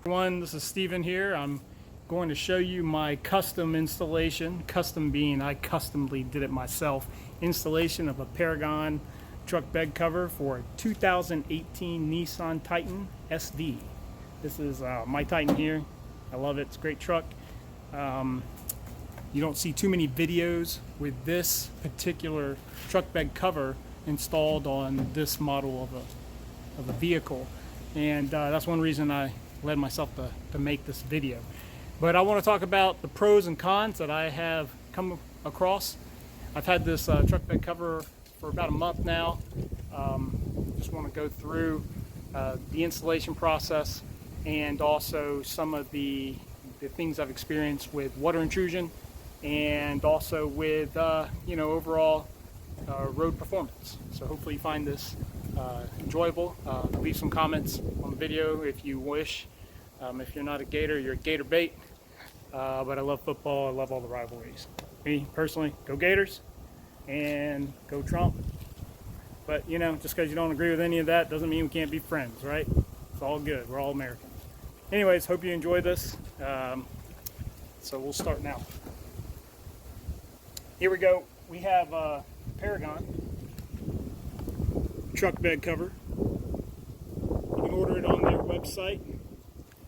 Everyone, this is Steven here. I'm going to show you my custom installation, custom being I customly did it myself, installation of a Peragon truck bed cover for a 2018 Nissan Titan SD. This is my Titan here. I love it. It's a great truck. You don't see too many videos with this particular truck bed cover installed on this model of a vehicle, and that's one reason I led myself to make this video. But I want to talk about the pros and cons that I have come across. I've had this truck bed cover for about a month now. Just want to go through the installation process and also some of the things I've experienced with water intrusion and also with overall road performance. So hopefully you find this enjoyable. Leave some comments on the video if you wish. If you're not a Gator, you're a Gator bait. But I love football. I love all the rivalries. Me personally, go Gators and go Trump. But just because you don't agree with any of that doesn't mean we can't be friends, right? It's all good. We're all Americans. Anyways, hope you enjoy this. So we'll start now. Here we go. We have Peragon truck bed cover. You can order it on their website.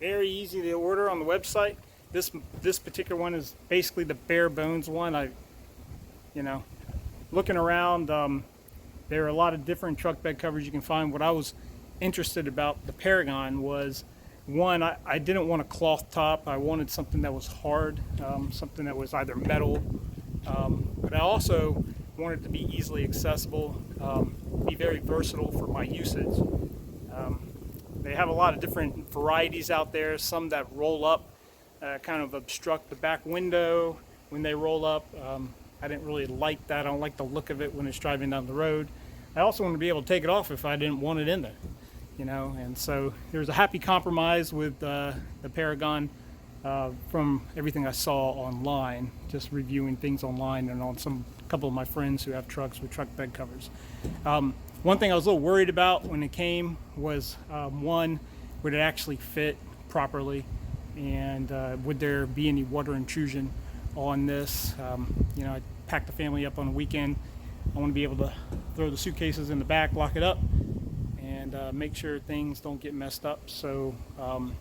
Very easy to order on the website. This particular one is basically the bare bones one. Looking around, there are a lot of different truck bed covers you can find. What I was interested about the Peragon was, one, I didn't want a cloth top. I wanted something that was hard, something that was either metal, but I also wanted it to be easily accessible, be very versatile for my usage. They have a lot of different varieties out there, some that roll up, kind of obstruct the back window when they roll up. I didn't really like that. I don't like the look of it when it's driving down the road. I also want to be able to take it off if I didn't want it in there, and so there's a happy compromise with the Peragon from everything I saw online, just reviewing things online and on a couple of my friends who have trucks with truck bed covers. One thing I was a little worried about when it came was, one, would it actually fit properly, and would there be any water intrusion on this? I packed the family up on a weekend. I want to be able to throw the suitcases in the back, lock it up, and make sure things don't get messed up. So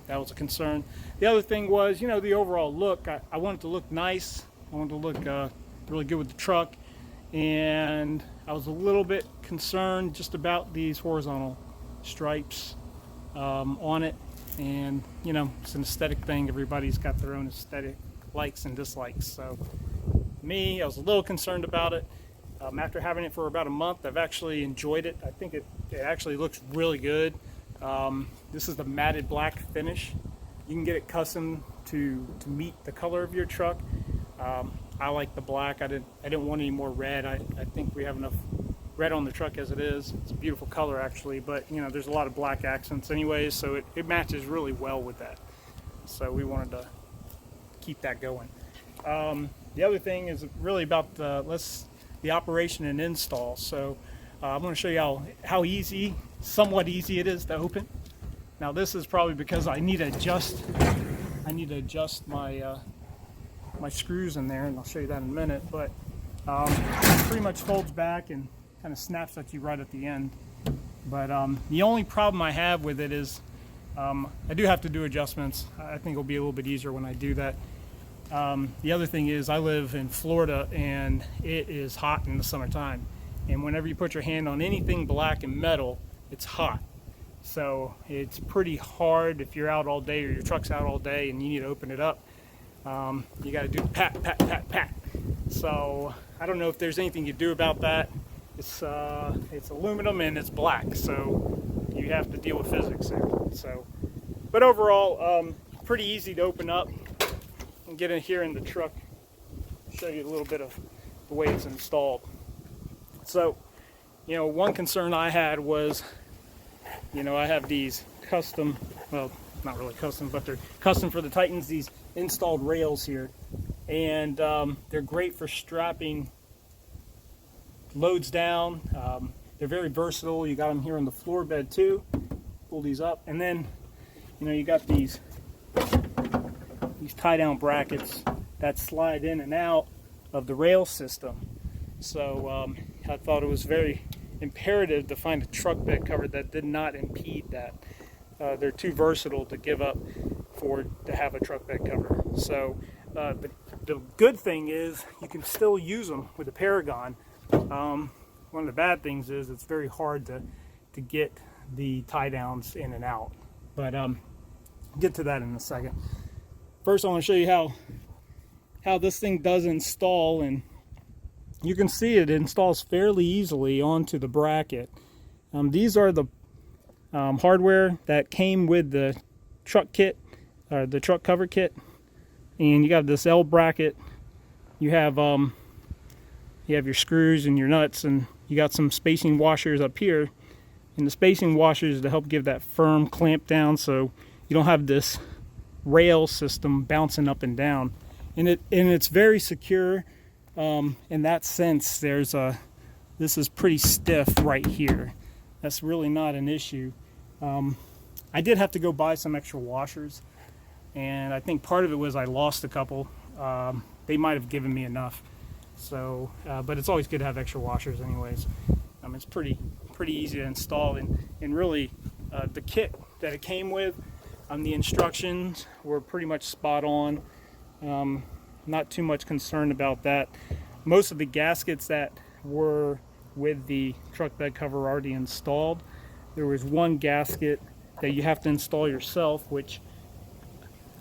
that was a concern. The other thing was, the overall look. I wanted to look nice. I wanted to look really good with the truck, and I was a little bit concerned just about these horizontal stripes on it. And it's an aesthetic thing. Everybody's got their own aesthetic likes and dislikes. So me, I was a little concerned about it. After having it for about a month, I've actually enjoyed it. I think it actually looks really good. This is the matted black finish. You can get it custom to meet the color of your truck. I like the black. I didn't want any more red. I think we have enough red on the truck as it is. It's a beautiful color actually, but there's a lot of black accents anyways, so it matches really well with that. So we wanted to keep that going. The other thing is really about the operation and install. So I'm going to show you how easy, somewhat easy it is to open. Now this is probably because I need to adjust my my screws in there, and I'll show you that in a minute. But it pretty much folds back and kind of snaps at you right at the end. But the only problem I have with it is I do have to do adjustments. I think it'll be a little bit easier when I do that. The other thing is I live in Florida and it is hot in the summertime, and whenever you put your hand on anything black and metal, it's hot. So it's pretty hard if you're out all day or your truck's out all day and you need to open it up. You got to do pat, pat, pat, pat. So I don't know if there's anything you do about that. It's aluminum and it's black, so you have to deal with physics there. So, but overall, pretty easy to open up and get in here in the truck. Show you a little bit of the way it's installed. So, one concern I had was, I have these custom, well, not really custom, but they're custom for the Titans, these installed rails here. And they're great for strapping loads down. They're very versatile. You got them here on the floor bed too. Pull these up, and then you got these these tie-down brackets that slide in and out of the rail system. So I thought it was very imperative to find a truck bed cover that did not impede that. They're too versatile to give up to have a truck bed cover. So the good thing is you can still use them with the Peragon. One of the bad things is it's very hard to get the tie downs in and out. But get to that in a second. First I want to show you how this thing does install, and you can see it installs fairly easily onto the bracket. These are the hardware that came with the truck kit, or the truck cover kit, and you got this L bracket. You have your screws and your nuts, and you got some spacing washers up here, and the spacing washers to help give that firm clamp down so you don't have this rail system bouncing up and down. And it's very secure in that sense. This is pretty stiff right here. That's really not an issue. I did have to go buy some extra washers, and I think part of it was I lost a couple. They might have given me enough. So, but it's always good to have extra washers anyways. It's pretty easy to install, and really the kit that it came with, the instructions were pretty much spot on. Not too much concerned about that. Most of the gaskets that were with the truck bed cover already installed. There was one gasket that you have to install yourself, which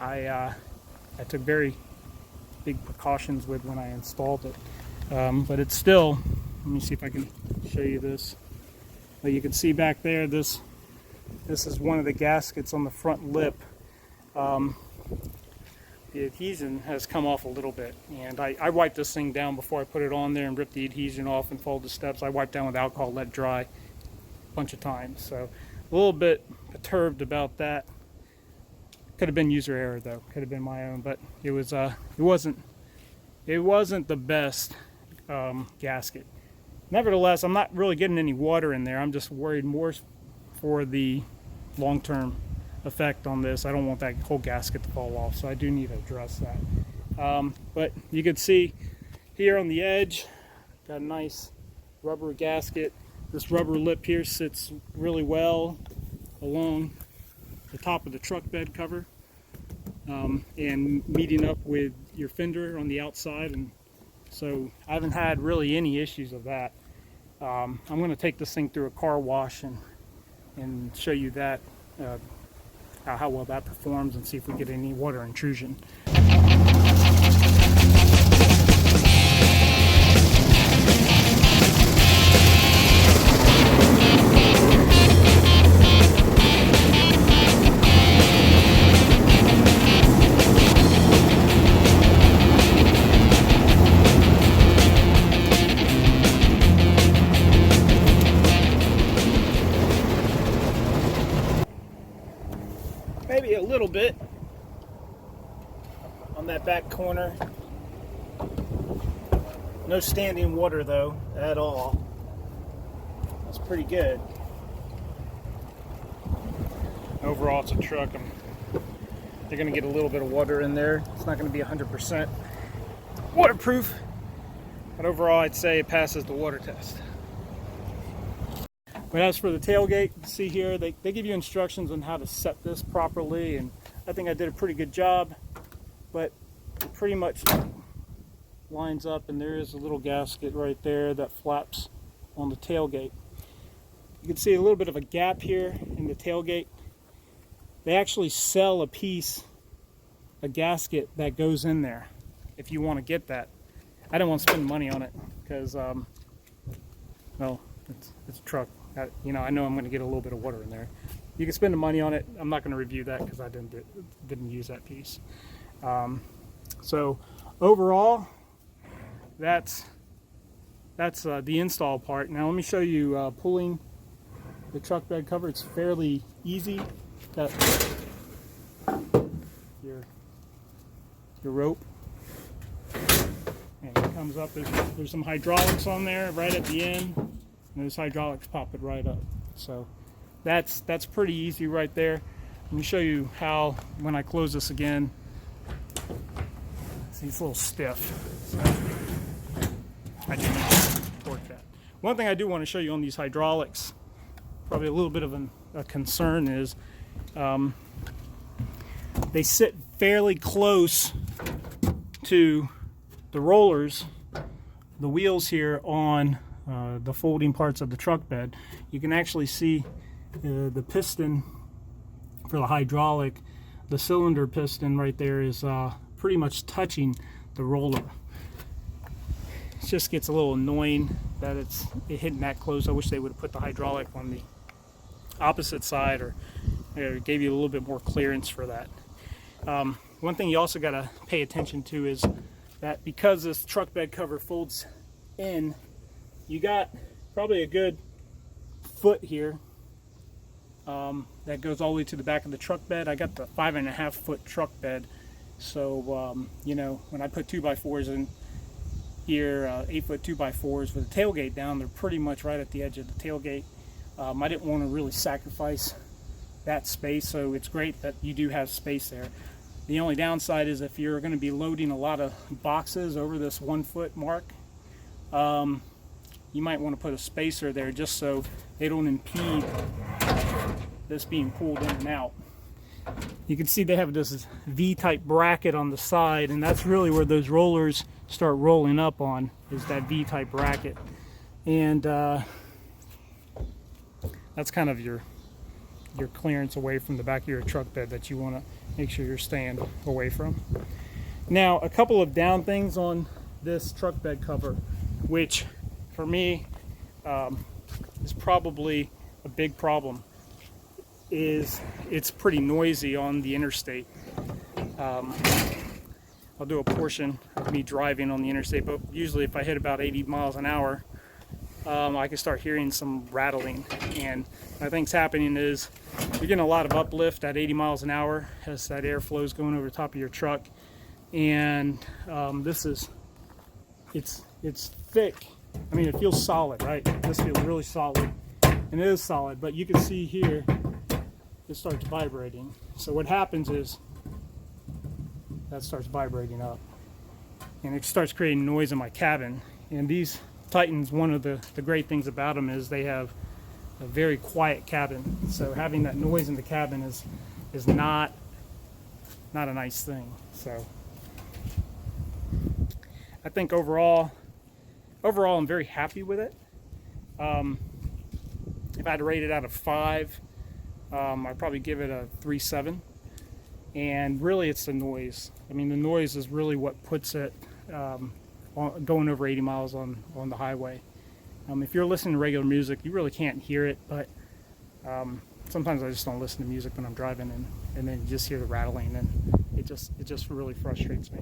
I took very big precautions with when I installed it. But it's still, let me see if I can show you this. But you can see back there, this is one of the gaskets on the front lip. The adhesion has come off a little bit, and I wiped this thing down before I put it on there and ripped the adhesion off and followed the steps. I wiped down with alcohol, let it dry a bunch of times. So a little bit perturbed about that. Could have been user error though. Could have been my own, but it wasn't the best gasket. Nevertheless, I'm not really getting any water in there. I'm just worried more for the long-term effect on this. I don't want that whole gasket to fall off, so I do need to address that. But you can see here on the edge, got a nice rubber gasket. This rubber lip here sits really well along the top of the truck bed cover, and meeting up with your fender on the outside, and so I haven't had really any issues of that. I'm going to take this thing through a car wash and show you that how well that performs, and see if we get any water intrusion. Maybe a little bit on that back corner. No standing water though at all. That's pretty good. Overall, it's a truck. They're going to get a little bit of water in there. It's not going to be 100% waterproof, but overall I'd say it passes the water test. But as for the tailgate, you see here, they give you instructions on how to set this properly, and I think I did a pretty good job, but it pretty much lines up, and there is a little gasket right there that flaps on the tailgate. You can see a little bit of a gap here in the tailgate. They actually sell a gasket that goes in there if you want to get that. I don't want to spend money on it because, well, it's a truck. I know I'm going to get a little bit of water in there. You can spend the money on it. I'm not going to review that because I didn't use that piece. So overall, that's the install part. Now let me show you pulling the truck bed cover. It's fairly easy. Got your rope, and it comes up. There's some hydraulics on there right at the end. And those hydraulics pop it right up. So that's pretty easy right there. Let me show you how, when I close this again, See, it's a little stiff. So I do need to torque that. One thing I do want to show you on these hydraulics, probably a little bit of a concern, is they sit fairly close to the rollers, the wheels here on the folding parts of the truck bed. You can actually see the piston for the hydraulic, the cylinder piston right there is pretty much touching the roller. It just gets a little annoying that it's hitting that close. I wish they would have put the hydraulic on the opposite side, or gave you a little bit more clearance for that. One thing you also got to pay attention to is that because this truck bed cover folds in, you got probably a good foot here that goes all the way to the back of the truck bed. I got the 5.5 foot truck bed, so you know, when I put 2x4s in here, 8 foot 2x4s with the tailgate down, they're pretty much right at the edge of the tailgate. I didn't want to really sacrifice that space, so it's great that you do have space there. The only downside is if you're going to be loading a lot of boxes over this 1 foot mark, you might want to put a spacer there just so they don't impede this being pulled in and out. You can see they have this V-type bracket on the side, and that's really where those rollers start rolling up on, is that V-type bracket. And that's kind of your clearance away from the back of your truck bed that you want to make sure you're staying away from. Now, a couple of down things on this truck bed cover, which for me is probably a big problem, is it's pretty noisy on the interstate. I'll do a portion of me driving on the interstate, but usually if I hit about 80 miles an hour, I can start hearing some rattling. And what I think's happening is you're getting a lot of uplift at 80 miles an hour as that airflow is going over the top of your truck. And it's thick. I mean, it feels solid, right? This feels really solid, and it is solid, but you can see here it starts vibrating. So what happens is that starts vibrating up, and it starts creating noise in my cabin. And these Titans, one of the great things about them is they have a very quiet cabin. So having that noise in the cabin is not a nice thing. So I think overall I'm very happy with it. If I had to rate it out of 5, I'd probably give it a 3.7. And really it's the noise. I mean, the noise is really what puts it going over 80 miles on the highway. If you're listening to regular music, you really can't hear it, but sometimes I just don't listen to music when I'm driving, and then you just hear the rattling, and it just really frustrates me.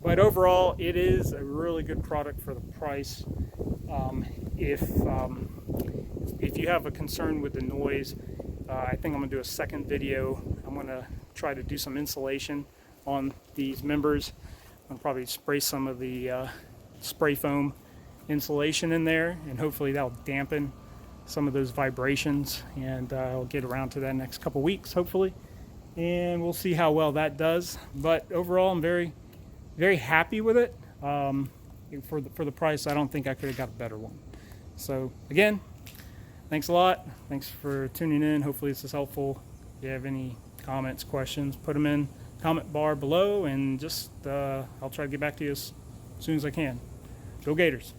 But overall, it is a really good product for the price. If you have a concern with the noise, I think I'm going to do a second video. I'm going to try to do some insulation on these members. I'll probably spray some of the spray foam insulation in there, and hopefully that'll dampen some of those vibrations, and I'll get around to that next couple weeks hopefully, and we'll see how well that does. But overall, I'm very, very happy with it. For the price, I don't think I could have got a better one. So again, thanks a lot. Thanks for tuning in. Hopefully this is helpful. If you have any comments, questions, put them in the comment bar below, and just I'll try to get back to you as soon as I can. Go Gators.